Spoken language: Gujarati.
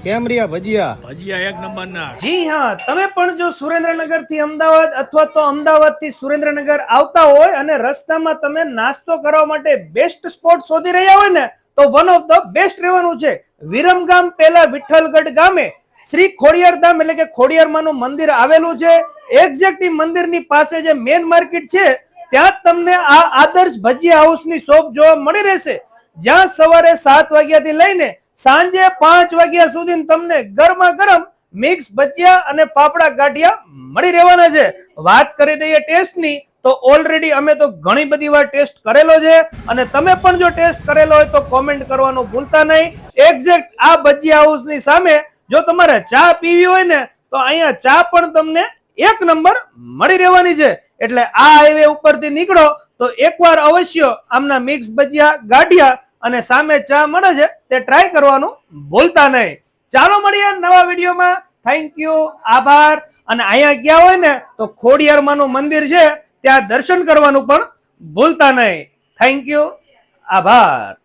કેમ રહ્યા ભજીયા? ભજીયા એક નંબર ના. જી હા, તમે પણ જો સુરેન્દ્રનગર થી અમદાવાદ અથવા તો અમદાવાદ થી સુરેન્દ્રનગર આવતા હોય અને રસ્તામાં તમે નાસ્તો કરવા માટે બેસ્ટ સ્પોટ શોધી રહ્યા હોય ને, તો વન ઓફ ધ બેસ્ટ રહેવાનું છે વિરમગામ પેલા વિઠ્ઠલગઢ ગામે શ્રી ખોડિયાર ધામ એટલે કે ખોડિયારમાંનું મંદિર આવેલું છે. એક્ઝેક્ટલી મંદિરની પાસે જે મેન માર્કેટ છે ત્યાં તમને આ આદર્શ ભજીયા હાઉસની શોપ જોવા મળી રહેશે, જ્યાં સવારે 7 વાગ્યાથી લઈને સાંજે 5 વાગ્યા સુધી તમને ગરમા ગરમ મિક્સ ભજીયા અને ફાફડા ગાંઠિયા મળી રહેવાના છે. વાત કરી દઈએ ટેસ્ટની, તો ઓલરેડી અમે તો ઘણી બધી વાર ટેસ્ટ કરેલો છે અને તમે પણ જો ટેસ્ટ કરેલો હોય તો કોમેન્ટ કરવાનું ભૂલતા નહીં. એક્ઝેક્ટ આ ભજીયા હાઉસની સામે જો તમારે ચા પીવી હોય ને તો અહીંયા ચા પણ તમને એક નંબર મળી રહેવાની છે. એટલે આ હાઈવે ઉપરથી નીકળો તો એકવાર અવશ્ય આમના મિક્સ ભજીયા ગાંઠિયા અને સામે ચા મળે છે તે ટ્રાય કરવાનું ભૂલતા નહીં. ચાલો મળીએ નવા વિડીયોમાં. થેન્ક યુ, આભાર. અને અહીંયા ગયા હોય ને તો ખોડિયારમાંનું મંદિર છે ત્યાં દર્શન કરવાનું પણ ભૂલતા નહીં. થેન્ક યુ, આભાર.